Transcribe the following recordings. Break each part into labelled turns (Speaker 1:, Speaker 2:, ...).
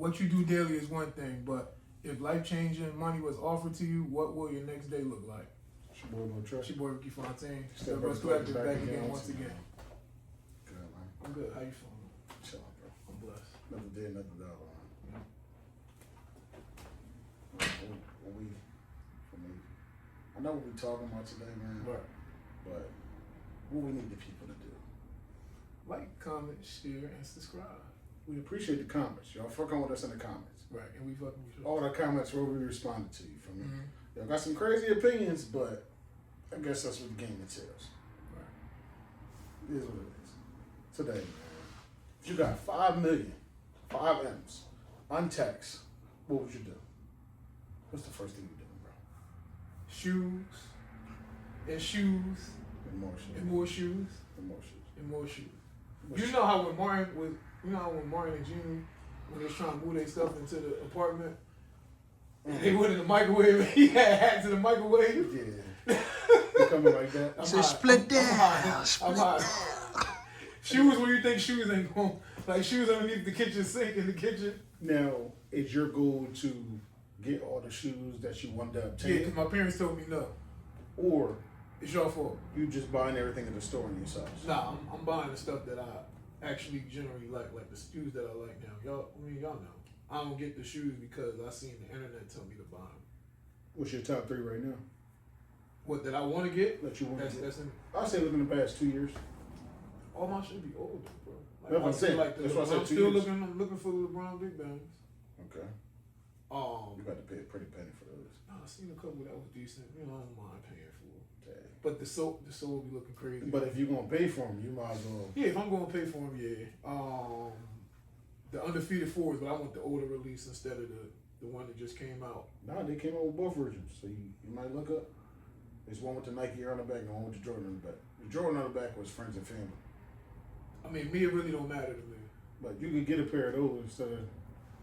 Speaker 1: what you do daily is one thing, but if life-changing money was offered to you, what will your next day look like?
Speaker 2: It's your boy,
Speaker 1: It's your boy, Ricky Fontaine.
Speaker 2: Stepbrothers
Speaker 1: Collective back again once again.
Speaker 2: Good, man.
Speaker 1: I'm good. How you feeling?
Speaker 2: Chilling, bro.
Speaker 1: I'm blessed.
Speaker 2: Another day, another dollar, man. What we, for me, I know what we talking about today, man.
Speaker 1: Right.
Speaker 2: But what we need the people to do.
Speaker 1: Like, comment, share, and subscribe.
Speaker 2: We appreciate the comments. Y'all fucking with us in the comments.
Speaker 1: Right, and we fucking with you.
Speaker 2: All the comments where we responded to you from me.
Speaker 1: Mm-hmm.
Speaker 2: Y'all got some crazy opinions, but I guess that's what the game entails.
Speaker 1: Right.
Speaker 2: It is what it is. Today, man, if you got 5 million, 5 M's, untaxed, what would you do? What's the first thing you do, bro?
Speaker 1: Shoes, and shoes,
Speaker 2: And more shoes.
Speaker 1: and more shoes,
Speaker 2: And more shoes.
Speaker 1: and more shoes.
Speaker 2: More
Speaker 1: You
Speaker 2: shoes.
Speaker 1: know how when Martin and Jimmy, when they was trying to move their stuff into the apartment, they went in the microwave and he had hats in the microwave?
Speaker 2: Yeah. You coming like that?
Speaker 1: I'm
Speaker 3: So
Speaker 1: hot.
Speaker 3: split down.
Speaker 1: I'm hot. Shoes when you think shoes ain't going, like shoes underneath the kitchen sink in the kitchen.
Speaker 2: Now, is your goal to get all the shoes that you wanted to
Speaker 1: Yeah,
Speaker 2: obtain?
Speaker 1: because my parents told me no.
Speaker 2: Or
Speaker 1: It's your fault.
Speaker 2: you just buying everything at the store in yourself?
Speaker 1: Nah, I'm buying the stuff that I actually generally like the shoes that I like now. Y'all know. I don't get the shoes because I seen the internet tell me to buy them.
Speaker 2: What's your top 3 right now?
Speaker 1: What that I want to get?
Speaker 2: That you want to get?
Speaker 1: That's in,
Speaker 2: I'll say within the past 2 years.
Speaker 1: all my shit be older, bro.
Speaker 2: That's what I'm saying.
Speaker 1: Like the
Speaker 2: That's what I said,
Speaker 1: I'm
Speaker 2: 2
Speaker 1: still
Speaker 2: years.
Speaker 1: I'm looking for the LeBron big bands.
Speaker 2: Okay. You got to pay a pretty penny for those.
Speaker 1: I seen a couple that was decent. You know, I don't mind paying for them.
Speaker 2: Dang.
Speaker 1: But the soul be looking crazy.
Speaker 2: But if you're going to pay for them, you might as well.
Speaker 1: Yeah, if I'm gonna pay for them, yeah. The Undefeated 4s, but I want the older release instead of the one that just came out.
Speaker 2: Nah, they came out with both versions. So you might look up. There's one with the Nike on the back and one with the Jordan on the back. The Jordan on the back was friends and family.
Speaker 1: I mean, me, it really don't matter to me.
Speaker 2: But you could get a pair of those instead of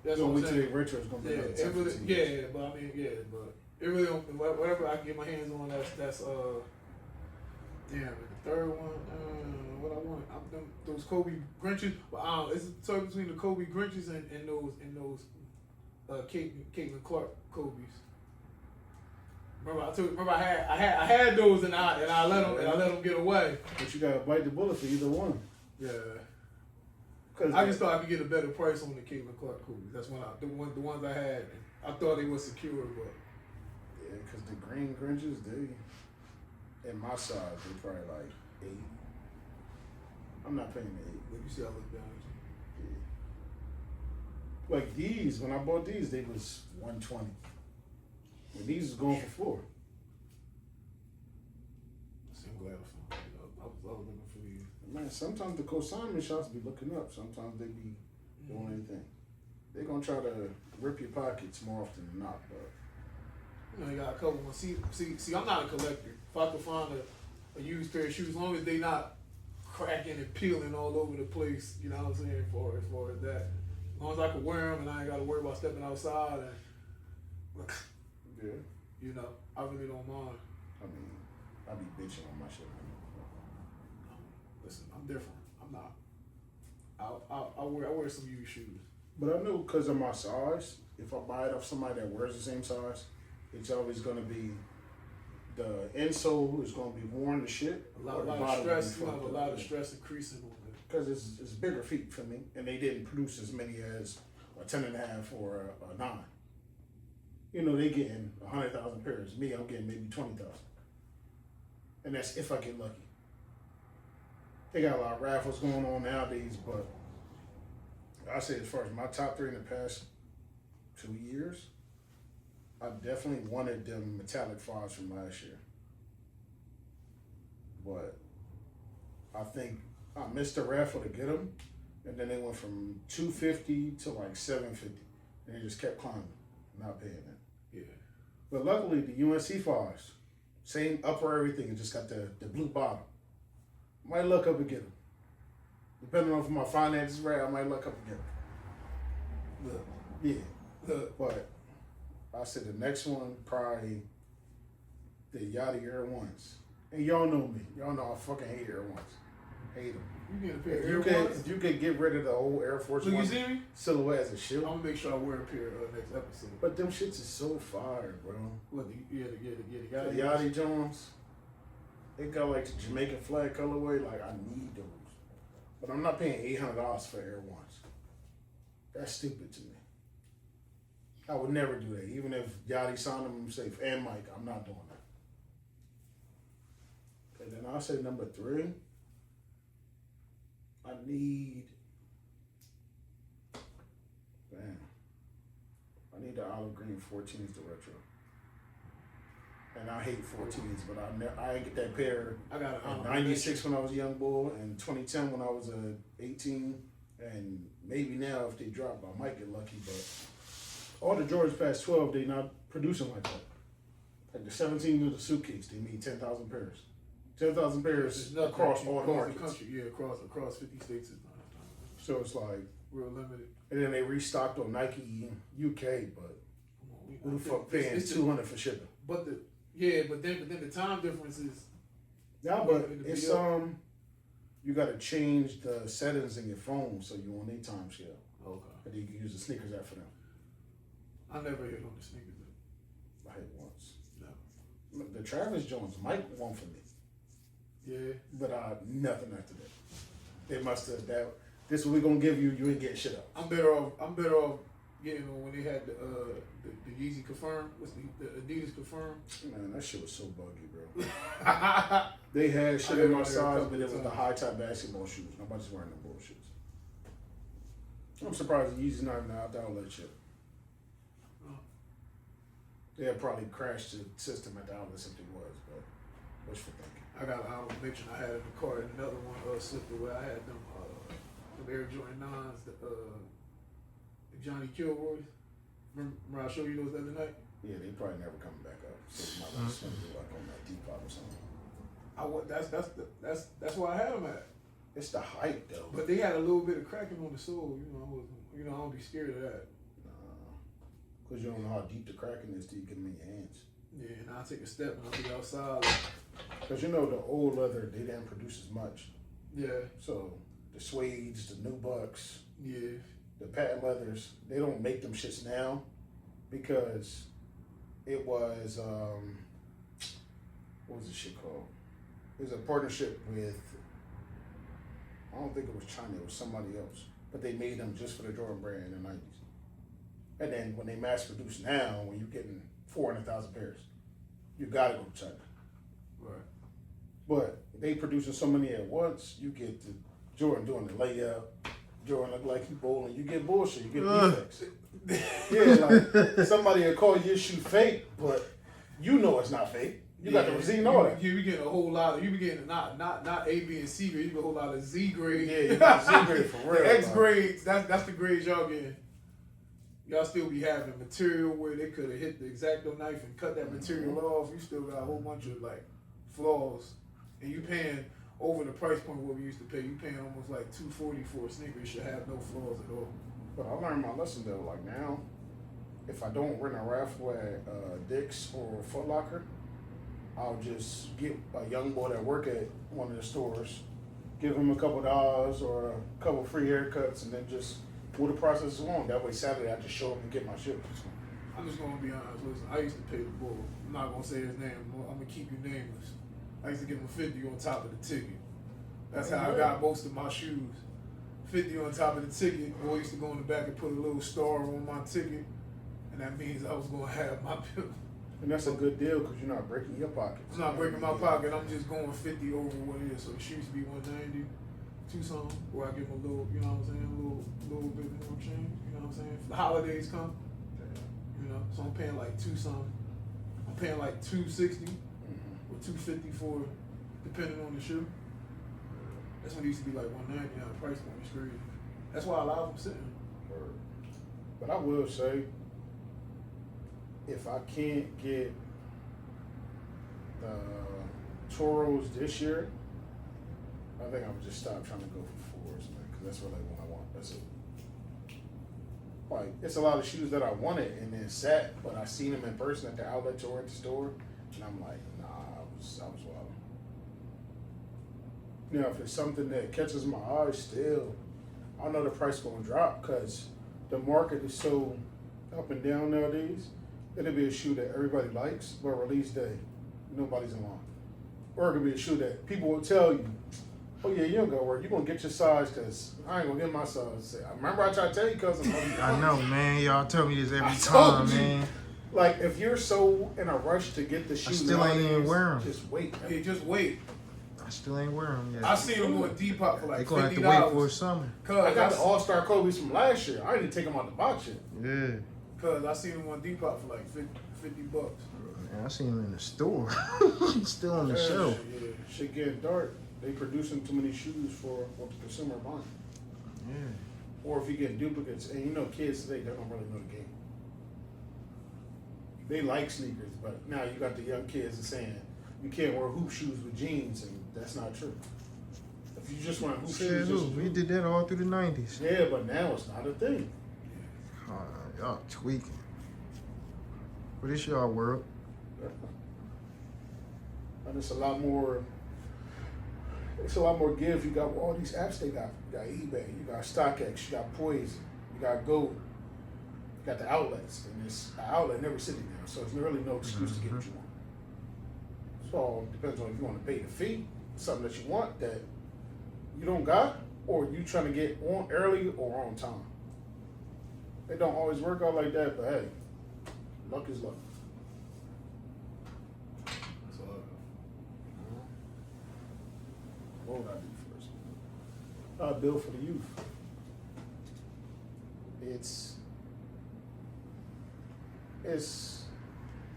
Speaker 1: That's
Speaker 2: don't
Speaker 1: what I'm
Speaker 2: wait till they
Speaker 1: saying.
Speaker 2: retro. It's going to be
Speaker 1: Yeah,
Speaker 2: another
Speaker 1: it
Speaker 2: 10,
Speaker 1: really,
Speaker 2: 15
Speaker 1: yeah,
Speaker 2: years.
Speaker 1: but I mean, yeah, but it really don't. Whatever I can get my hands on, that's damn. The third one, what I want, those Kobe Grinches. But it's a choice between the Kobe Grinches and those Caitlin Clark Kobe's. Remember I had those and I let them get away.
Speaker 2: But you got to bite the bullet for either one.
Speaker 1: Yeah.
Speaker 2: Cause
Speaker 1: I just thought I could get a better price on the Caitlin Clark Kobe's. That's when the ones I had. I thought they were secure, but
Speaker 2: yeah, because the green Grinches, they, in my size, they probably like 8. I'm not paying the 8.
Speaker 1: like you see, I look down.
Speaker 2: Yeah. Like these, when I bought these, they was 120. When these was going for 4.
Speaker 1: See, I'm glad I was looking for these.
Speaker 2: Man, sometimes the consignment shops be looking up. Sometimes they be doing anything. They gonna try to rip your pockets more often than not, but
Speaker 1: You know, you got a couple ones. See, I'm not a collector. If I could find a used pair of shoes, as long as they not cracking and peeling all over the place, you know what I'm saying, as far as that. As long as I can wear them and I ain't got to worry about stepping outside and,
Speaker 2: yeah.
Speaker 1: you know, I really don't mind.
Speaker 2: I mean, I be bitching on my shit.
Speaker 1: Listen, I'm different. I'm not. I wear some used shoes.
Speaker 2: But I know because of my size, if I buy it off somebody that wears the same size, it's always gonna be the insole is gonna be worn to shit.
Speaker 1: A lot of stress. You have a lot of stress increasing on it.
Speaker 2: Because it's bigger feet for me, and they didn't produce as many as a 10.5 or a 9. You know, they getting 100,000 pairs. Me, I'm getting maybe 20,000, and that's if I get lucky. They got a lot of raffles going on nowadays, but I say as far as my top 3 in the past 2 years, I definitely wanted them metallic 5s from last year, but I think I missed a raffle to get them, and then they went from $250 to like $750, and they just kept climbing, not paying it.
Speaker 1: Yeah.
Speaker 2: But luckily, the UNC 5s, same upper everything, it just got the blue bottom. Might look up and get them. Depending on if my finances right, I might look up and get them.
Speaker 1: Look.
Speaker 2: Yeah.
Speaker 1: Look.
Speaker 2: But I said the next one, probably the Yachty Air Ones. And y'all know me. Y'all know I fucking hate Air Ones. Hate them.
Speaker 1: You get a pair of
Speaker 2: If you could get rid of the old Air Force
Speaker 1: Look,
Speaker 2: One
Speaker 1: you see me?
Speaker 2: silhouette as a shoe.
Speaker 1: I'm gonna make sure I wear a pair next episode.
Speaker 2: But them shits is so fire, bro.
Speaker 1: What the
Speaker 2: The Yachty Jones, they got like the Jamaican flag colorway. Like I need those, but I'm not paying $800 for Air Ones. That's stupid to me. I would never do that, even if Yachty signed them safe and Mike. I'm not doing that. And then I'll say number 3. I need the olive green 14s, the retro. And I hate 14s, but I ain't get that pair.
Speaker 1: I got
Speaker 2: in 96 when I was a young bull, and 2010 when I was 18, and maybe now if they drop, I might get lucky. But all the Jordans past 12, they not producing like that. Like the 17 of the suitcase, they made 10,000 pairs. 10,000 pairs across all the markets.
Speaker 1: Country, yeah, across 50 states.
Speaker 2: So it's like
Speaker 1: real limited.
Speaker 2: And then they restocked on Nike UK, but who the fuck paying $200 for shipping?
Speaker 1: But then the time difference is.
Speaker 2: Yeah, but it's you got to change the settings in your phone so you on their time scale.
Speaker 1: Okay.
Speaker 2: But you can use the sneakers app for them.
Speaker 1: I never hit on the sneakers
Speaker 2: app. I hit once.
Speaker 1: No.
Speaker 2: The Travis Jones might won for me.
Speaker 1: Yeah.
Speaker 2: But nothing after that. They must have that. This is what we gonna give you. You ain't getting shit up.
Speaker 1: I'm better off getting on when they had the Yeezy Confirm. What's the Adidas Confirm?
Speaker 2: Man, that shit was so buggy, bro. They had shit in my size, but it was the high top basketball shoes. Nobody's wearing them bullshit. I'm surprised the Yeezy's not even out there all that shit. They had probably crashed the system at the outlets if it was, but wishful thinking.
Speaker 1: I got an honorable mention I had in the car, and another one slipped away. I had them Air Jordan 9s, the Johnny Kilroys. Remember I showed you those the other night?
Speaker 2: Yeah, they probably never coming back up. So it might be something like on that Depop or something.
Speaker 1: That's where I had them at.
Speaker 2: It's the hype though.
Speaker 1: But they had a little bit of cracking on the sole. I don't be scared of that.
Speaker 2: Because you don't know how deep the cracking is till you get them in your hands.
Speaker 1: Yeah, and I'll take a step and I'll be outside.
Speaker 2: Because the old leather, they didn't produce as much.
Speaker 1: Yeah.
Speaker 2: So the suedes, the nubucks,
Speaker 1: yeah,
Speaker 2: the patent leathers, they don't make them shits now because it was, what was the shit called? It was a partnership with, I don't think it was China, it was somebody else. But they made them just for the Jordan brand in the 90s. And then when they mass produce now, when you're getting 400,000 pairs, you gotta go to China.
Speaker 1: Right.
Speaker 2: But they producing so many at once, you get the Jordan doing the layup, Jordan look like he bowling, you get bullshit, you get defects. Yeah, like somebody will call your shoe fake, but you know it's not fake. You got the receipt and all that.
Speaker 1: You be getting a whole lot of, you be getting not A, B, and C grade, you get a whole lot of Z grade.
Speaker 2: Yeah, you got Z grade for real.
Speaker 1: The X grades, that's the grades y'all getting. Y'all still be having material where they could have hit the X-Acto knife and cut that material off. You still got a whole bunch of like flaws, and you paying over the price point what we used to pay. You paying almost like $240 for a sneaker. It should have no flaws at all.
Speaker 2: But I learned my lesson though. Like now, if I don't rent a Raffles at Dick's or Foot Locker, I'll just get a young boy that work at one of the stores, give him a couple $, or a couple free haircuts, and then just move the process along. That way Saturday I just show up and get my shit.
Speaker 1: I'm just gonna be honest. Listen, I used to pay the bull. I'm not gonna say his name. I'm gonna keep you nameless. I used to give him 50 on top of the ticket. That's how I got most of my shoes. 50 on top of the ticket. Boy used to go in the back and put a little star on my ticket, and that means I was gonna have my bill.
Speaker 2: And that's a good deal because you're not breaking your pockets.
Speaker 1: I'm not breaking my pocket. I'm just going 50 over what it is. So the shoes be 190, $2 or I give them a little, you know what I'm saying, a little bit more change. You know what I'm saying? If the holidays come, so I'm paying like $2. I'm paying like $260 or $250 for, depending on the shoe. That's when it used to be like $190 now. The price point is crazy. That's why a lot of them sitting.
Speaker 2: But I will say, if I can't get the Toros this year, I think I'm just stop trying to go for 4s, man, because that's really what I want. That's it. Like, it's a lot of shoes that I wanted and then sat, but I seen them in person at the outlet or at the store, and I'm like, nah, I was wild. You know, if it's something that catches my eye still, I know the price gonna drop because the market is so up and down nowadays. It'll be a shoe that everybody likes, but release day, nobody's in line. Or it could be a shoe that people will tell you, oh yeah, you don't go work. You're going to get your size because I ain't going to get my size. Remember I tried to tell you, cousin.
Speaker 3: I know, man. Y'all tell me this every
Speaker 2: I
Speaker 3: time,
Speaker 2: told you.
Speaker 3: man.
Speaker 2: Like, if you're so in a rush to get the shoe,
Speaker 3: I still ain't even wearing them.
Speaker 2: Just wait.
Speaker 1: Yeah, just wait.
Speaker 3: I still ain't wearing them yet.
Speaker 1: I seen them on Depop for
Speaker 3: They
Speaker 1: like
Speaker 3: gonna have
Speaker 1: $50.
Speaker 3: to wait for summer.
Speaker 2: I got the All-Star Kobe's from last year. I didn't take them out the box yet.
Speaker 3: Yeah.
Speaker 1: Cause I seen them on Depop for like $50.
Speaker 3: Man, I seen them in the store. Still on the shelf.
Speaker 2: Yeah, shit getting dark. They producing too many shoes for what the consumer buying.
Speaker 3: Yeah.
Speaker 2: Or if you get duplicates, and you know kids today, they don't really know the game. They like sneakers, but now you got the young kids that saying you can't wear hoop shoes with jeans, and that's not true. If you just want hoop
Speaker 3: Said
Speaker 2: shoes,
Speaker 3: who? We did that all through the 90s.
Speaker 2: yeah, but now it's not a thing.
Speaker 3: Y'all tweaking. But it's y'all world.
Speaker 2: And it's a lot more. It's a lot more give. You got all these apps they got. You got eBay, you got StockX, you got Poison, you got Gold, you got the outlets, and it's an outlet in every city now. So there's really no excuse to get what you want. So it depends on if you want to pay the fee, something that you want that you don't got, or you trying to get on early or on time. They don't always work out like that, but hey, luck is luck.
Speaker 1: So,
Speaker 2: What would I do first? I'd build for the youth. It's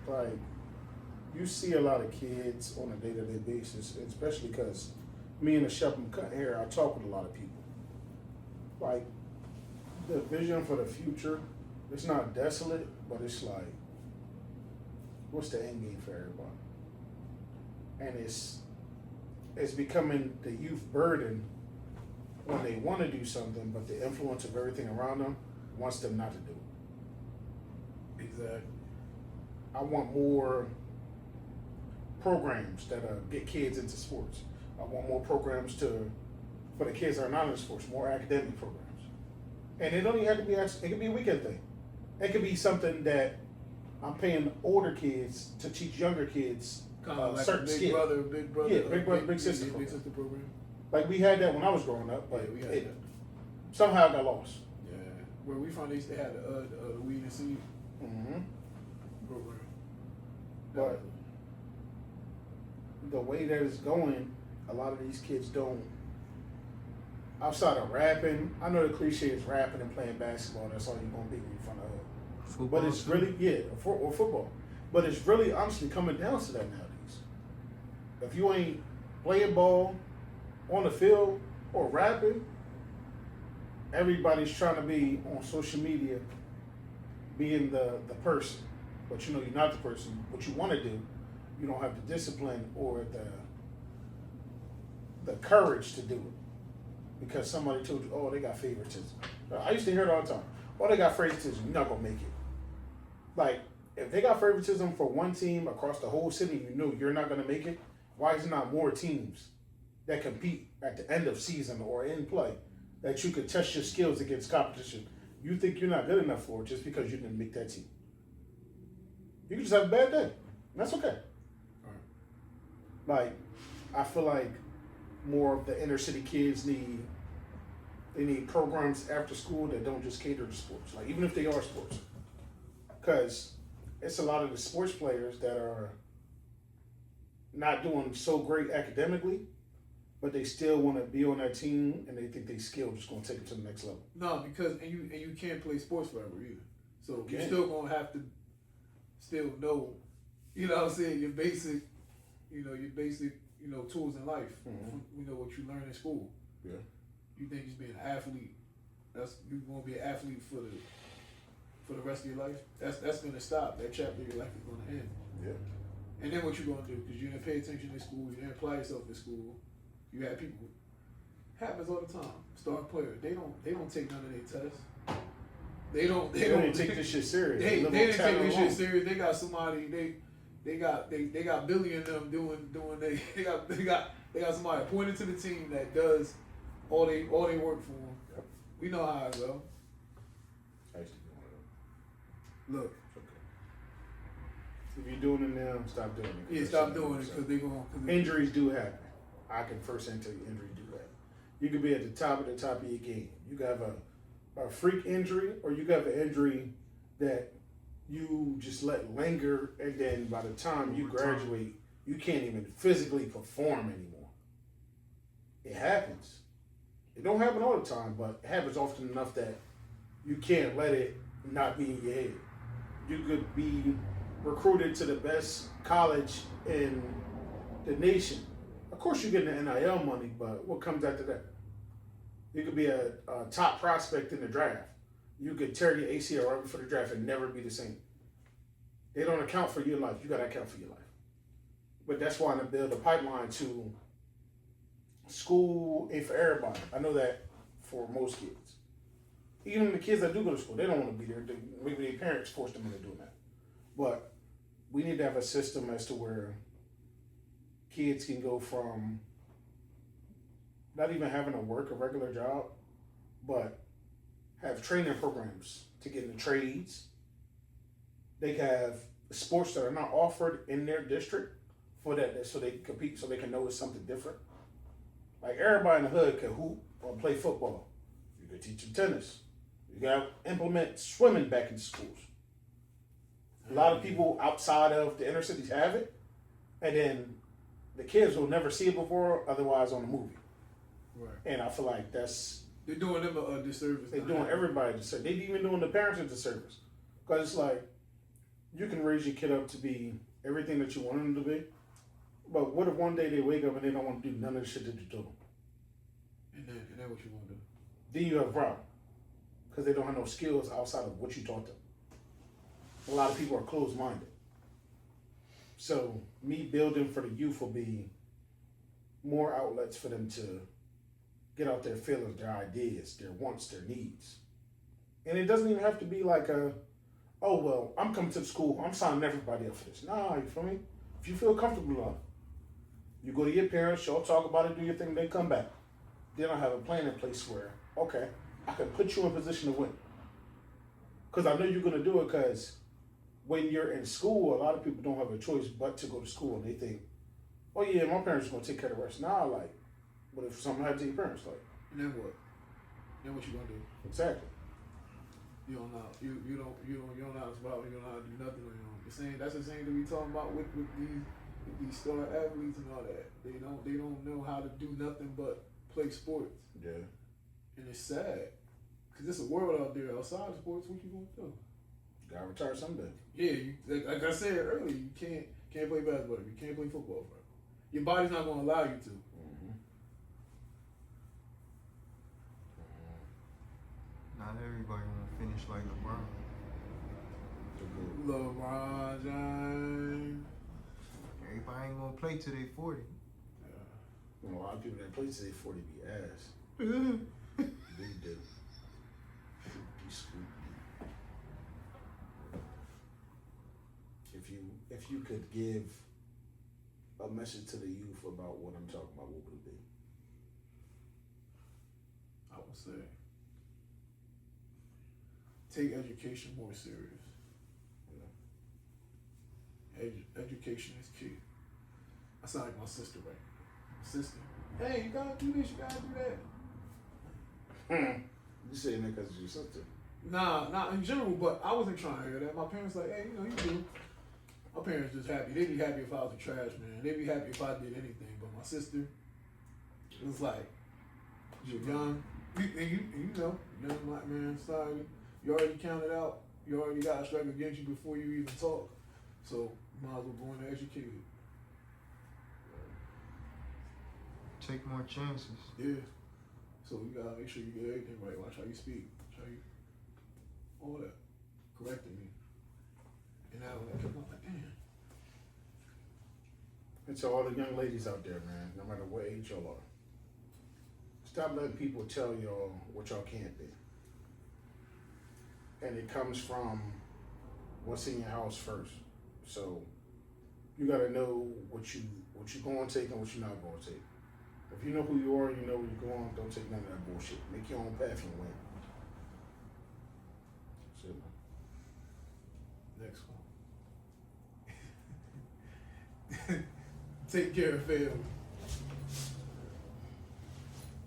Speaker 2: like you see a lot of kids on a day-to-day basis, especially because me and the chef I'm cutting hair, I talk with a lot of people. Like the vision for the future, it's not desolate, but it's like, what's the end game for everybody? And it's becoming the youth burden when they want to do something, but the influence of everything around them wants them not to do it.
Speaker 1: exactly.
Speaker 2: I want more programs that get kids into sports. I want more programs for the kids that are not in sports, more academic programs. And it don't even have to be, it could be a weekend thing. It could be something that I'm paying older kids to teach younger kids
Speaker 1: Kind of like
Speaker 2: certain
Speaker 1: a big
Speaker 2: skills.
Speaker 1: brother,
Speaker 2: Yeah, big brother, big sister
Speaker 1: big
Speaker 2: program.
Speaker 1: sister program.
Speaker 2: Like we had that when I was growing up, but
Speaker 1: Yeah, we had
Speaker 2: it
Speaker 1: that.
Speaker 2: somehow got lost.
Speaker 1: Yeah, where we found they had the weed and seed
Speaker 2: Mm-hmm.
Speaker 1: program.
Speaker 2: But the way that it's going, a lot of these kids don't. Outside of rapping, I know the cliche is rapping and playing basketball. That's all you're gonna be when you're front of hood.
Speaker 3: Football.
Speaker 2: But it's really or football. But it's really honestly coming down to that nowadays. If you ain't playing ball on the field or rapping, everybody's trying to be on social media, being the person. But you know you're not the person. What you want to do, you don't have the discipline or the courage to do it. Because somebody told you, oh, they got favoritism. I used to hear it all the time. Oh, they got favoritism. You're not going to make it. Like, if they got favoritism for one team across the whole city, you know you're not going to make it, why is there not more teams that compete at the end of season or in play that you could test your skills against competition you think you're not good enough for just because you didn't make that team? You can just have a bad day. That's okay. Like, I feel like more of the inner city kids need programs after school that don't just cater to sports. Like, even if they are sports. Because it's a lot of the sports players that are not doing so great academically, but they still want to be on that team and they think they skill just going to take them to the next level.
Speaker 1: No, because and you can't play sports forever either. So
Speaker 2: You
Speaker 1: you're
Speaker 2: can't.
Speaker 1: still gonna have to still know, you know what I'm saying, your basic tools in life.
Speaker 2: Mhm.
Speaker 1: You know what you learn in school.
Speaker 2: Yeah.
Speaker 1: You think just being an athlete, you're gonna be an athlete for the rest of your life. That's gonna stop. That chapter of your life is gonna end.
Speaker 2: Yeah.
Speaker 1: And then what you gonna do? Because you didn't pay attention in school, you didn't apply yourself in school. You had people. Happens all the time. Star players, they don't take none of their tests. They don't
Speaker 2: take this shit serious.
Speaker 1: They
Speaker 2: live
Speaker 1: didn't
Speaker 2: on
Speaker 1: take
Speaker 2: talent
Speaker 1: this shit
Speaker 2: alone.
Speaker 1: serious. They got somebody. They got Billy and them doing they got They got somebody appointed to the team that does all they work for them.
Speaker 2: Yep.
Speaker 1: We know how it go.
Speaker 2: Actually,
Speaker 1: Look,
Speaker 2: if you're doing it now, stop doing it.
Speaker 1: yeah, stop doing it because they going.
Speaker 2: Injuries do happen. I can first tell you, injuries do happen. You could be at the top of your game. You could have a freak injury, or you could have an injury that you just let linger, and then by the time you graduate, you can't even physically perform anymore. It happens. It don't happen all the time, but it happens often enough that you can't let it not be in your head. You could be recruited to the best college in the nation. Of course, you get the NIL money, but what comes after that? You could be a top prospect in the draft. You could tear your ACL right before the draft and never be the same. They don't account for your life. You got to account for your life. But that's why I build a pipeline to school ain't for everybody. I know that for most kids. Even the kids that do go to school, they don't want to be there. Maybe their parents force them into doing that. But we need to have a system as to where kids can go from not even having to work a regular job, but have training programs to get into trades. They can have sports that are not offered in their district for that, so they can compete, so they can know it's something different. Like everybody in the hood can hoop or play football. You can teach them tennis. You got to implement swimming back in schools. A lot of people outside of the inner cities have it, and then the kids will never see it before, otherwise on the movie.
Speaker 1: Right.
Speaker 2: And I feel like they're
Speaker 1: doing them a disservice.
Speaker 2: They're doing everybody a disservice. They're even doing the parents a disservice. Because it's like, you can raise your kid up to be everything that you want them to be, but what if one day they wake up and they don't want to do none of the shit that you're doing?
Speaker 1: And then what you want to do?
Speaker 2: Then you have a problem. Because they don't have no skills outside of what you taught them. A lot of people are closed-minded. So me building for the youth will be more outlets for them to get out their feelings, their ideas, their wants, their needs. And it doesn't even have to be like oh, well, I'm coming to the school, I'm signing everybody up for this. Nah, you feel me? If you feel comfortable enough, you go to your parents, y'all talk about it, do your thing, they come back. Then I have a plan in place where, okay, I can put you in position to win. Because I know you're going to do it, because when you're in school, a lot of people don't have a choice but to go to school, and they think, oh yeah, my parents are going to take care of the rest. Nah, like, what if something happens to your parents? Like,
Speaker 1: and then what? Then what you gonna do?
Speaker 2: Exactly.
Speaker 1: You don't know. You don't know how to spot. You don't know how to do nothing on your own. The same. That's the same that we talking about with these star athletes and all that. They don't know how to do nothing but play sports.
Speaker 2: Yeah.
Speaker 1: And it's sad, cause there's a world out there outside of sports. What you gonna do?
Speaker 2: You gotta retire someday.
Speaker 1: Yeah, like I said earlier, you can't play basketball. You can't play football forever. Your body's not gonna allow you to.
Speaker 3: Not everybody gonna finish like LeBron.
Speaker 1: LeBron James.
Speaker 3: Everybody ain't gonna play till they 40.
Speaker 2: You know, a lot of people that play till they 40 be ass. They do. Be screwed. If you could give a message to the youth about what I'm talking about, what would it be?
Speaker 1: I would say, take education more serious. Education is key. I sound like my sister right now. My sister, hey, you gotta do this, you gotta do that.
Speaker 2: You saying that because it's your sister?
Speaker 1: Nah, not in general, but I wasn't trying to hear that. My parents like, hey, you do. My parents just happy. They'd be happy if I was a trash man. They'd be happy if I did anything. But my sister, it was like, you're young, and you know, young black man, sorry, you already counted out. You already got a strike against you before you even talk. So you might as well go into educated.
Speaker 3: Take more chances.
Speaker 1: Yeah. So you gotta make sure you get everything right. Watch how you speak. Watch how you, all that. Correcting me. And now when I kept on like, damn.
Speaker 2: And to all the young ladies out there, man, no matter what age y'all are, stop letting people tell y'all what y'all can't be. And it comes from what's in your house first. So you gotta know what you gonna take and what you're not gonna take. If you know who you are, you know where you're going. Don't take none of that bullshit. Make your own path and win. Shit.
Speaker 1: Next one. Take care of family.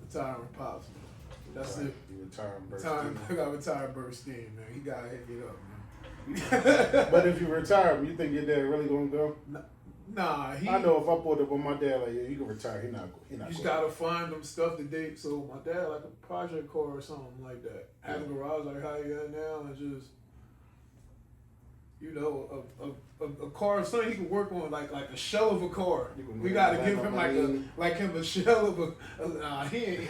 Speaker 1: Retiring pops, man. That's it.
Speaker 2: You retire and burst
Speaker 1: Time, I
Speaker 2: in.
Speaker 1: got retired burst in, man. He gotta hit it up, man.
Speaker 2: But if you retire, you think your dad really gonna go?
Speaker 1: Nah, he.
Speaker 2: I know if I pulled up on my dad like, yeah, you can retire. He not
Speaker 1: You just
Speaker 2: going.
Speaker 1: gotta find them stuff that they. So my dad like a project car or something like that. Have a garage like how you got now, and just a car, something he can work on, like a shell of a car. We gotta give him like a shell of a. He ain't.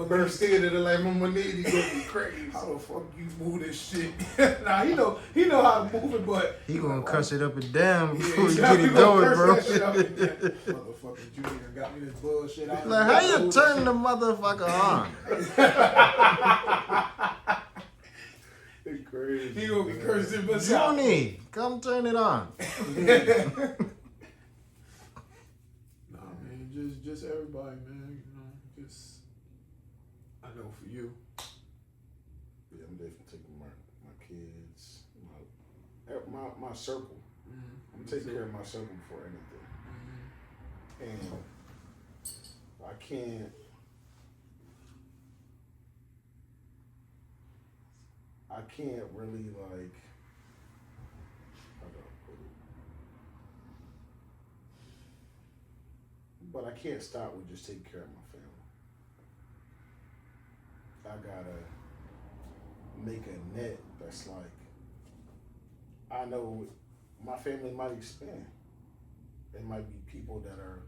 Speaker 2: Burst into the Lamborghini, he gonna be crazy.
Speaker 1: How the fuck you move this shit? Nah, he know how to move it, but
Speaker 3: He gonna cuss it up and down before you
Speaker 1: yeah,
Speaker 3: get it
Speaker 1: gonna
Speaker 3: going,
Speaker 1: curse
Speaker 3: bro.
Speaker 1: that shit up and down. Motherfucking Junior got me this bullshit.
Speaker 3: Like, how you turn the motherfucker on?
Speaker 2: It's crazy.
Speaker 1: He gonna be cursing, but
Speaker 3: Juni, come turn it on.
Speaker 1: Nah, man, just everybody, man. You know, just I know for you.
Speaker 2: Yeah, I'm definitely taking my kids, my circle.
Speaker 1: Mm-hmm.
Speaker 2: I'm taking care of my circle before anything.
Speaker 1: Mm-hmm.
Speaker 2: And I can't really like, how do I put it? But I can't stop with just taking care of my family. I gotta make a net that's like, I know my family might expand. There might be people that are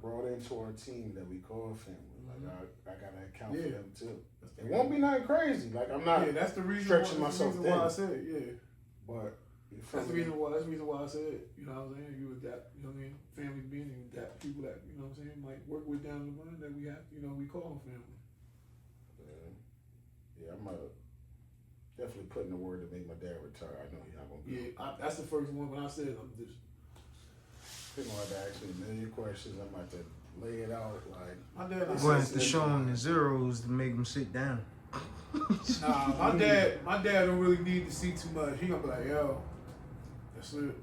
Speaker 2: brought into our team that we call family. Like I gotta account for them too. It won't be nothing crazy. Like I'm not.
Speaker 1: Yeah, that's the reason.
Speaker 2: Stretching
Speaker 1: That's
Speaker 2: myself
Speaker 1: the reason why I
Speaker 2: thin.
Speaker 1: said it. Yeah.
Speaker 2: But
Speaker 1: That's the reason why. That's the reason why I said it. You know what I'm saying? You adapt. You know what I mean? Family being, you adapt people that you know what I'm saying. Like work with down the line that we have. You know, we call them family.
Speaker 2: Yeah, I'm definitely putting the word to make my dad retire. I know he's not gonna be.
Speaker 1: Yeah, that's the first one. When I said I'm just.
Speaker 2: People have to ask me a million questions. I'm about to lay it out like.
Speaker 1: My dad.
Speaker 3: I'm going to have to show him the zeros to make him sit down.
Speaker 1: Nah, my dad don't really need to see too much. He gonna be like, yo, that's it.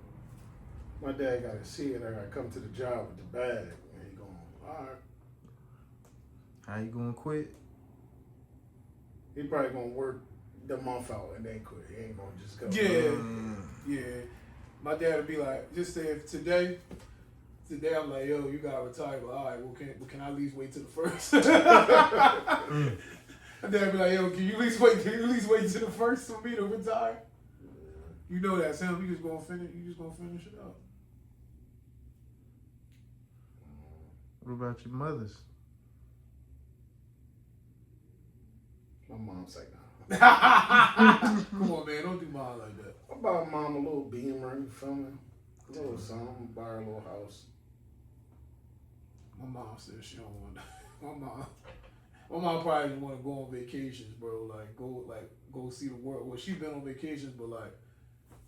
Speaker 2: My dad got to see it. I got to come to the job with the bag, and he going, all right.
Speaker 3: How you gonna quit?
Speaker 2: He probably gonna work the month out and then quit. He ain't gonna just go.
Speaker 1: Yeah, yeah. My dad would be like, just say if today I'm like, yo, you gotta retire. But all right, well, can I at least wait till the first? My dad would be like, yo, can you at least wait till the first for me to retire? You know that, Sam. You just gonna finish it up.
Speaker 3: What about your mothers?
Speaker 2: My mom's like, nah.
Speaker 1: Come on, man, don't do mine like that.
Speaker 2: I bought mom a little Beamer, you feel me? A little something, buy her a little house.
Speaker 1: My mom said she don't want. My mom probably didn't want to go on vacations, bro. Like go see the world. Well, she been on vacations, but like,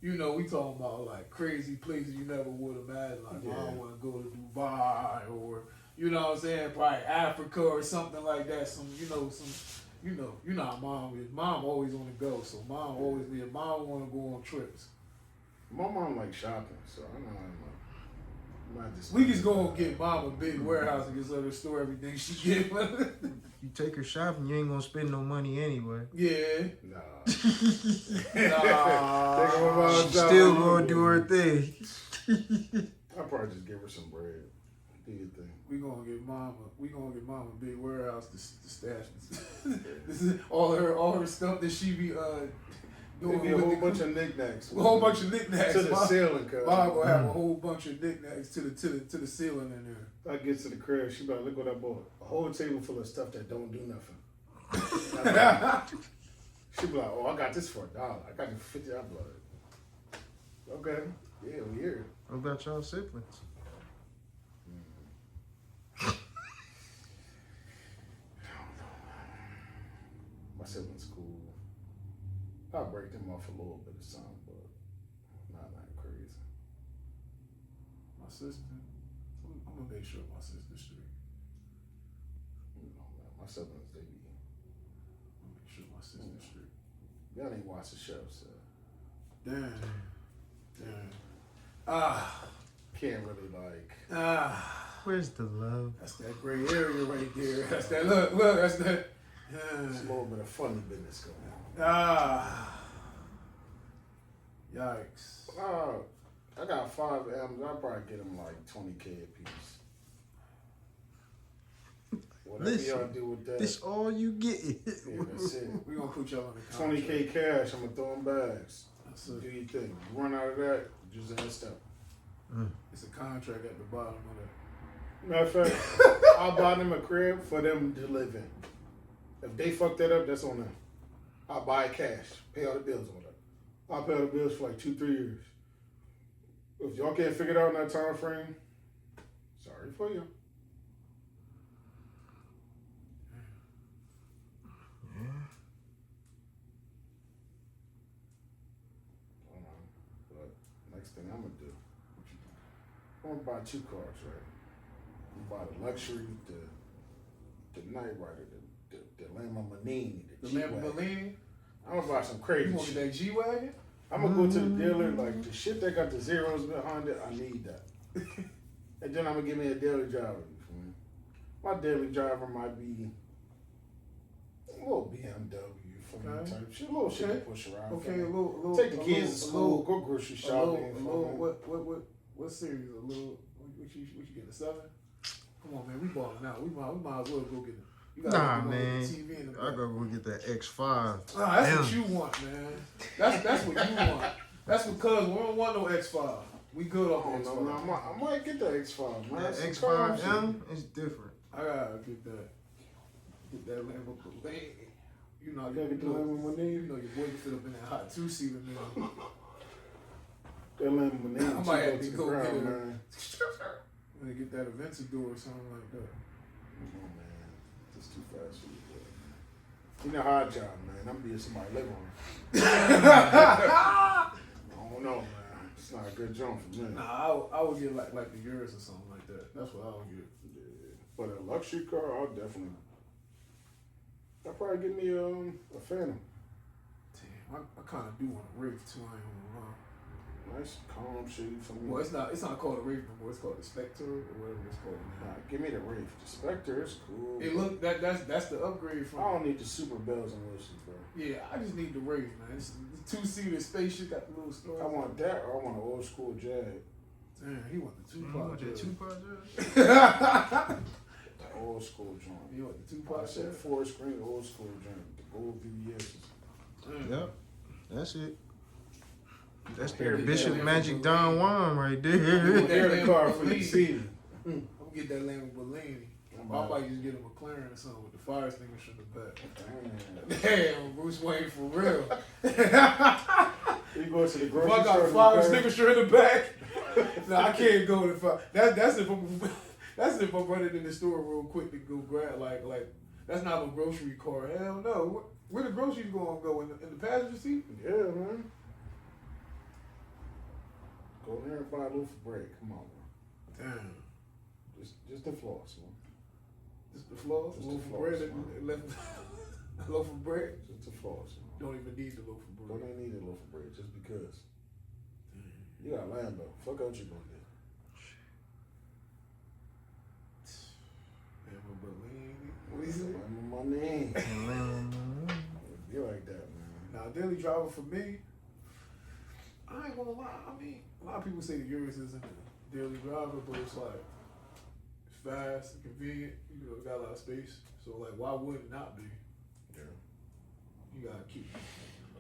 Speaker 1: you know, we talking about like crazy places you never would imagine. Like, I don't want to go to Dubai or you know what I'm saying, probably Africa or something like that. You know how mom is. Mom always on the go, so mom want to go on trips.
Speaker 2: My mom like shopping, so I know
Speaker 1: We just gonna get mom a big warehouse and just let her store everything she get.
Speaker 3: You take her shopping, you ain't gonna spend no money anyway.
Speaker 1: Yeah.
Speaker 2: Nah.
Speaker 3: She still gonna do her thing.
Speaker 2: I'll probably just give her some bread. Do your thing.
Speaker 1: We gonna get mom a big warehouse to stash this is all her stuff that she be doing.
Speaker 2: Maybe a whole bunch of knick-knacks.
Speaker 1: A whole bunch of knickknacks.
Speaker 2: To the ceiling, cuz.
Speaker 1: Mom will have a whole bunch of knickknacks to the ceiling in there.
Speaker 2: I get to the crib, she be like, look what I bought. A whole table full of stuff that don't do nothing. She be like, oh, I got this for $1. I got it for $50. I'm like, okay, yeah, we here.
Speaker 3: What about y'all siblings?
Speaker 2: My siblings cool. I'll break them off a little bit of something, but not crazy.
Speaker 1: My sister, I'm gonna make sure my sister's straight.
Speaker 2: My siblings, they be.
Speaker 1: Make sure my sister's straight.
Speaker 2: Y'all ain't watch the show, so.
Speaker 1: Damn.
Speaker 2: Can't really like.
Speaker 3: Where's the love?
Speaker 1: That's that gray area right there. That's that look. That's that.
Speaker 2: It's a little bit of funny business going on.
Speaker 1: Yikes.
Speaker 2: I got 5 M's. I'll probably get them like 20K a piece. Whatever
Speaker 3: Listen,
Speaker 2: y'all do with that.
Speaker 3: This all you get.
Speaker 2: Yeah, that's it.
Speaker 1: We gonna put y'all on the contract.
Speaker 2: 20K cash. I'm gonna throw them bags.
Speaker 1: That's
Speaker 2: Do
Speaker 1: it.
Speaker 2: your thing. You run out of that, just ask step.
Speaker 1: It's a contract at the bottom of that.
Speaker 2: Matter of fact, I'll buy them a crib for them to live in. If they fuck that up, that's on them. I'll buy it cash, pay all the bills on it. I'll pay all the bills for like 2-3 years. If y'all can't figure it out in that time frame, sorry for you. But next thing I'm gonna do, I'm gonna buy 2 cars, right? I'm gonna buy the luxury, the Night Rider, the Lamborghini,
Speaker 1: The
Speaker 2: G-Wagon.
Speaker 1: Lamborghini.
Speaker 2: I'm gonna buy some crazy
Speaker 1: You want
Speaker 2: shit.
Speaker 1: that G-Wagon?
Speaker 2: I'm gonna go to the dealer, like the shit that got the zeros behind it, I need that. And then I'm gonna give me a daily driver. You feel me? My daily driver might be a little BMW for me
Speaker 1: Okay.
Speaker 2: type shit, a little shit to push around.
Speaker 1: Okay,
Speaker 2: for me.
Speaker 1: a little.
Speaker 2: Take the kids to school, go grocery shopping.
Speaker 1: What series? A little. What you getting? A 7? Come on, man. We balling out. We might as well go get it. You gotta
Speaker 3: Nah,
Speaker 1: go
Speaker 3: man.
Speaker 1: get the TV in the
Speaker 3: I
Speaker 1: back.
Speaker 3: gotta go get that X5.
Speaker 1: That's what you want, man. That's what you want. That's because we don't want no X5. We good off the X5.
Speaker 2: I might get the X5, man.
Speaker 3: That
Speaker 2: That's some car shit.
Speaker 3: X5M is different.
Speaker 1: I gotta get that. Get that Lamborghini. You know,
Speaker 2: Gotta get the Lamborghini.
Speaker 1: You know your boy can fit up in that hot 2-seater, man.
Speaker 2: That Lamborghini.
Speaker 1: I might have to
Speaker 2: to the
Speaker 1: go
Speaker 2: ground,
Speaker 1: get it.
Speaker 2: man.
Speaker 1: I'm gonna get that Aventador or something like that.
Speaker 2: Oh man, it's too fast for you, boy. You know how I job, man. I'm being somebody live on. I don't know, man. It's not a good job for me.
Speaker 1: Nah, I would get like the Urus or something like that. That's what I would get.
Speaker 2: Yeah. But a luxury car, I'll probably get me a Phantom.
Speaker 1: Damn, I kind of do want a Wraith too. I ain't gonna lie.
Speaker 2: Nice, calm, shitty for me.
Speaker 1: Well, it's not called a Wraith no more. It's called the Spectre or whatever it's called now.
Speaker 2: Nah, give me the Wraith. The Spectre is cool.
Speaker 1: It look that's the upgrade from.
Speaker 2: I don't need the super bells and whistles, bro.
Speaker 1: Yeah, I just need the Wraith, man. It's the 2-seater spaceship, got the little story.
Speaker 2: I want that, or I want an old school Jag.
Speaker 1: Damn, he want the Tupac.
Speaker 3: The
Speaker 1: jet.
Speaker 3: Tupac?
Speaker 2: The old school joint.
Speaker 1: You want the
Speaker 2: I
Speaker 1: Tupac?
Speaker 2: said
Speaker 1: jet?
Speaker 2: 4 screen old school joint. The gold VVS.
Speaker 1: Damn.
Speaker 3: Yep. That's it. That's
Speaker 2: Here,
Speaker 3: their
Speaker 2: yeah,
Speaker 3: Bishop
Speaker 1: yeah,
Speaker 3: Magic
Speaker 1: yeah.
Speaker 3: Don Juan right there.
Speaker 2: They're the car for the season.
Speaker 1: I'm gonna get that Lamborghini. I might just get a McLaren or something with the fire extinguisher in the back. Damn, Bruce Wayne for real.
Speaker 2: You go to the
Speaker 1: If
Speaker 2: grocery
Speaker 1: I got a
Speaker 2: store.
Speaker 1: fire extinguisher in the back, nah, I can't go to the fire. That's if I'm running in the store real quick to go grab like that's not a grocery car. Hell no. Where the groceries gonna go in the passenger seat?
Speaker 2: Yeah, man. Go there and buy a loaf of bread. Come on, man.
Speaker 1: Damn.
Speaker 2: Just the floss, man.
Speaker 1: Just the floor,
Speaker 2: Just
Speaker 1: loaf
Speaker 2: the
Speaker 1: of
Speaker 2: floss,
Speaker 1: bread,
Speaker 2: man.
Speaker 1: left a loaf of bread.
Speaker 2: Just the floss, man.
Speaker 1: Don't even need the loaf of
Speaker 2: Don't
Speaker 1: bread.
Speaker 2: even need a loaf of bread just because. You got Lambo. Fuck out you gonna get.
Speaker 1: Lamborghini. What is it?
Speaker 2: My name. Be like that, man.
Speaker 1: Now, daily driver for me, I ain't gonna lie. I mean, a lot of people say the Urus isn't a daily driver, but it's like it's fast and convenient. You know, got a lot of space. So like, why would it not be?
Speaker 2: Yeah.
Speaker 1: You gotta keep.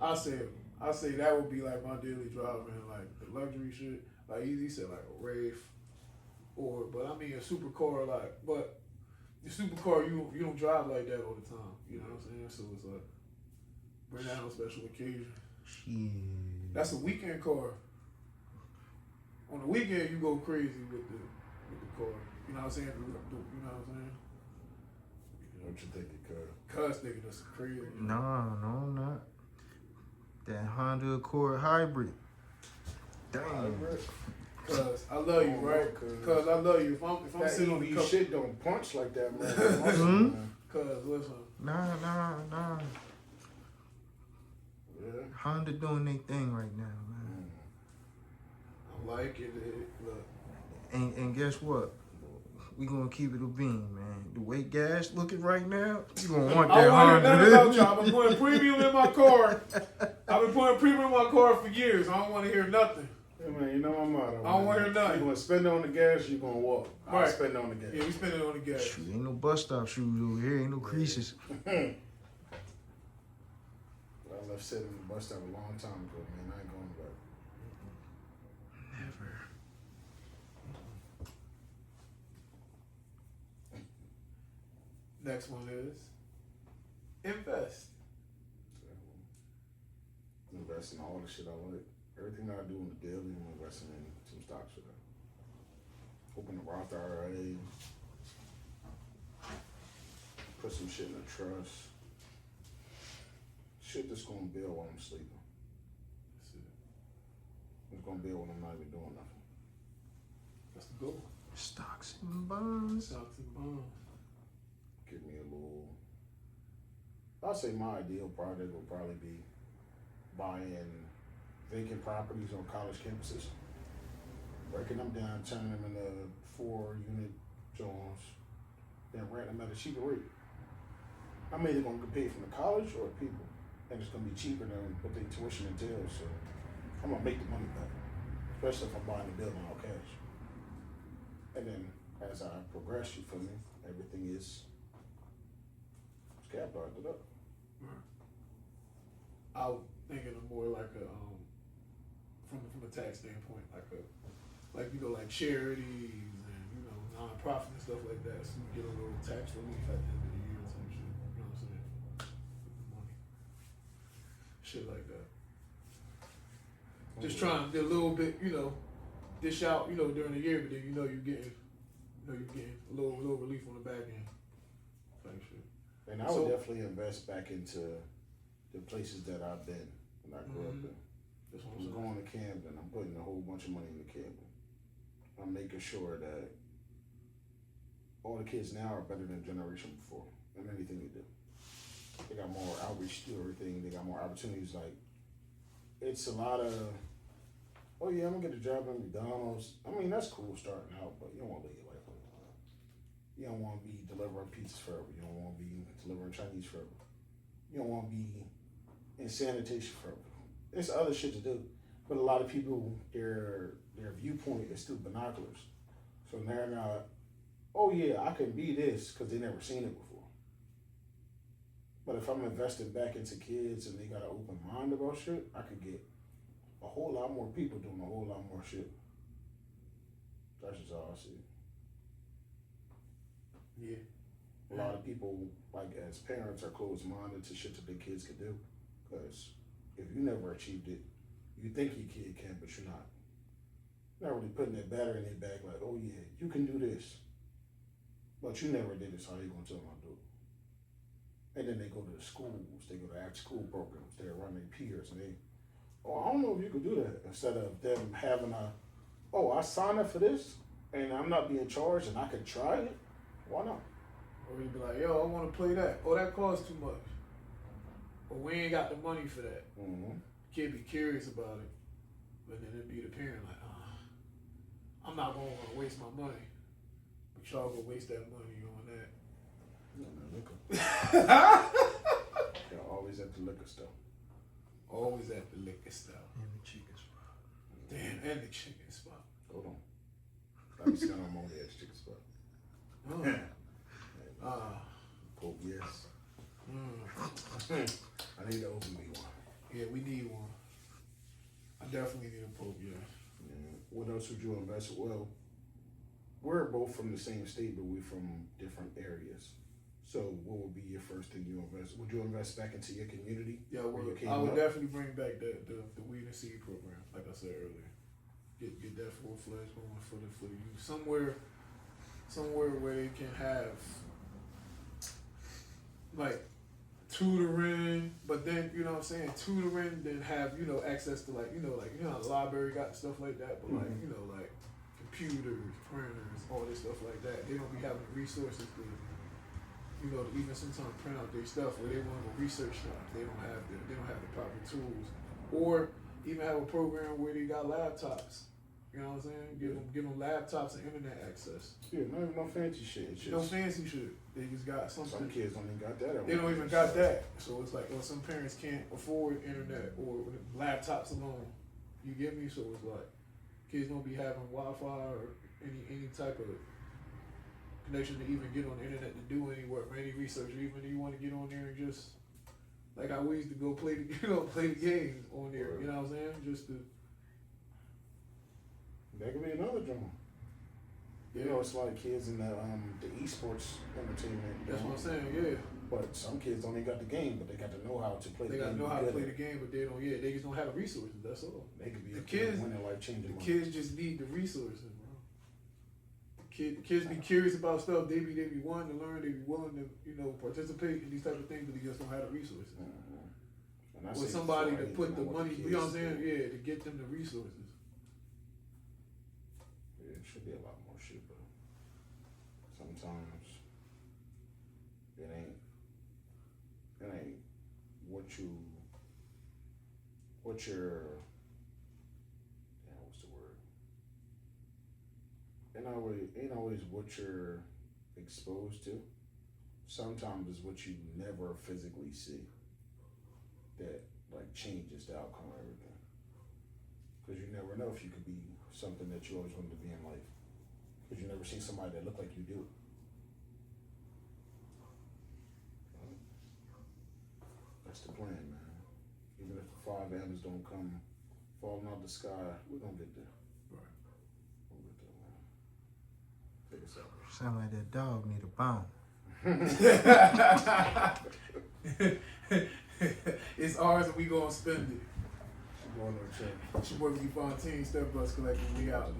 Speaker 1: I say that would be like my daily driver and like the luxury shit. Like he said like a Wraith, but I mean a supercar but the supercar you don't drive like that all the time. You know what I'm saying? So it's like bring that on special occasion.
Speaker 3: Shit.
Speaker 1: That's a weekend car. On the weekend you go crazy with the car. You know what I'm saying? You know what I'm saying?
Speaker 2: What you think it could?
Speaker 1: Cuz nigga, that's crazy.
Speaker 3: No, I'm not. That Honda Accord hybrid. Damn.
Speaker 1: Cuz I love you, right? Cuz I love you. If I'm
Speaker 2: That
Speaker 1: sitting on the
Speaker 2: EV
Speaker 1: couch,
Speaker 2: shit don't punch like that, man.
Speaker 3: Mhm.
Speaker 1: cuz Cause listen.
Speaker 3: Nah.
Speaker 2: Yeah.
Speaker 3: Honda doing their thing right now, man.
Speaker 1: I like it. Look.
Speaker 3: And guess what? We gonna keep it a beam, man. The way gas looking right now, you gonna want
Speaker 1: I
Speaker 3: that
Speaker 1: don't want to hear
Speaker 3: Honda.
Speaker 1: nothing about y'all. I've been putting premium in my car. I've been putting premium in my car for years. I don't want to hear nothing.
Speaker 2: Hey man, you know my motto.
Speaker 1: I don't want to hear nothing.
Speaker 2: You gonna spend it on the gas, you gonna walk. I
Speaker 1: Right.
Speaker 2: spend it on the gas.
Speaker 1: Yeah, we spending it on the gas.
Speaker 3: Shoot, ain't no bus stop shoes over here. Ain't no creases.
Speaker 2: I left sitting in the bus stop a long time ago, man. I ain't going back.
Speaker 3: Never.
Speaker 1: Next one is invest.
Speaker 2: Invest in all the shit I like. Everything that I do in the daily, I'm investing in some stocks for that. Open a Roth IRA. Put some shit in a trust. Shit that's gonna build while I'm sleeping.
Speaker 1: That's it.
Speaker 2: It's gonna build when I'm not even doing nothing.
Speaker 1: That's the goal.
Speaker 3: Stocks and bonds.
Speaker 1: Stocks and bonds.
Speaker 2: Give me a little. I'll say my ideal project would probably be buying vacant properties on college campuses, breaking them down, turning them into 4-unit zones, then renting them at a cheaper rate. I'm either gonna get paid from the college or the people, and it's gonna be cheaper than what their tuition entails. So I'm gonna make the money back, especially if I'm buying the building all cash. And then as I progress, you feel me? Everything is capitalized up.
Speaker 1: I was thinking of more like a from a tax standpoint, like like charities and nonprofit and stuff like that. So you get a little tax relief at the end of the year or some shit. You know what I'm saying? Money, shit like that. Just trying to get a little bit, dish out, during the year, but then you're getting a little relief on the back end. Type shit.
Speaker 2: And I would definitely invest back into the places that I've been when I grew up in. I'm going to Camden. I'm putting a whole bunch of money into Camden. I'm making sure that all the kids now are better than the generation before in anything they do. They got more outreach to everything. They got more opportunities. Like, it's a lot of, oh yeah, I'm gonna get a job at McDonald's. I mean, that's cool starting out, but you don't want to live your life like that. You don't want to be delivering pizzas forever. You don't want to be delivering Chinese forever. You don't want to be in sanitation forever. There's other shit to do, but a lot of people, their viewpoint is through binoculars. So they're not, oh yeah, I can be this, because they never seen it before. But if I'm investing back into kids and they got an open mind about shit, I could get a whole lot more people doing a whole lot more shit. That's just all I see.
Speaker 1: Yeah.
Speaker 2: A lot of people, like as parents, are closed-minded to shit that their kids can do. Because if you never achieved it, you think your kid can, but you're not. You're not really putting that battery in their back like, oh yeah, you can do this. But you never did it, so how you gonna tell them how to do it? And then they go to the schools, they go to after-school programs, they're around their peers, and they, oh, I don't know if you could do that. Instead of them having I signed up for this, and I'm not being charged, and I could try it, why not?
Speaker 1: Or you'd be like, yo, I want to play that. Oh, that costs too much. Or we ain't got the money for that.
Speaker 2: Mm-hmm.
Speaker 1: Kid be curious about it, but then it'd be the parent like, I'm not gonna want to waste my money, but y'all go waste that money on that.
Speaker 2: You're always at the liquor store.
Speaker 1: Always at the liquor store.
Speaker 3: And the chicken spot.
Speaker 1: Damn, and the chicken spot.
Speaker 2: Hold on. Let me see how I'm only at the chicken spot. Pope, yes. I need to open me one.
Speaker 1: Yeah, we need one. I definitely need a Pope, yeah.
Speaker 2: What else would you invest? Well, we're both from the same state, but we're from different areas. So what would be your first thing you invest? Would you invest back into your community?
Speaker 1: Yeah,
Speaker 2: I
Speaker 1: would definitely bring back the weed and seed program, like I said earlier. Get that full fledged going for the youth. Somewhere where they can have like tutoring, but then tutoring, then have access to the library got stuff like that, but like computers, printers, all this stuff like that. They don't be having the resources to you know, to even sometimes print out their stuff, or they want to research stuff. They don't have the proper tools, or even have a program where they got laptops. You know what I'm saying? Give them laptops and internet access.
Speaker 2: Yeah, not even no fancy shit. It's
Speaker 1: No
Speaker 2: just,
Speaker 1: fancy shit. They just got something.
Speaker 2: some kids don't even got that.
Speaker 1: They don't even got that. So it's like, well, some parents can't afford internet or laptops alone. You get me? So it's like, kids don't be having Wi-Fi or any type of connection to even get on the internet to do any work or any research, or even if you want to get on there and just, like I used to go play the games on there. You know what I'm saying? Just to.
Speaker 2: That could be another drama. You know, it's like kids in the esports entertainment.
Speaker 1: That's what I'm saying. Yeah.
Speaker 2: But some kids don't even got the game, but they got to know how to play the
Speaker 1: They
Speaker 2: game.
Speaker 1: gotta know how to play the game, but they don't. Yeah, they just don't have the resources. That's all.
Speaker 2: They could be
Speaker 1: The kids-
Speaker 2: winning life changing.
Speaker 1: The kids just need the resources, bro. Kids be curious about stuff. They be wanting to learn. They be willing to participate in these type of things, but they just don't have the resources. With somebody to put the money, you know what I'm saying? Yeah, to get them the resources.
Speaker 2: Yeah, it should be a lot more shit, but sometimes it ain't what's your what's the word? Ain't always what you're exposed to. Sometimes it's what you never physically see that like changes the outcome of everything. Because you never know if you could be something that you always wanted to be in life. Because you never seen somebody that looked like you do. That's the plan, man. Even if the 5 M's don't come falling out the sky, we're gonna get there.
Speaker 1: Right.
Speaker 2: We'll get there, man. Take us out.
Speaker 3: Sound like that dog need a bone.
Speaker 1: It's ours and we gonna spend it.
Speaker 2: Going on a check.
Speaker 1: It's your boy B Fontaine, Stepbrothers Collective. We out.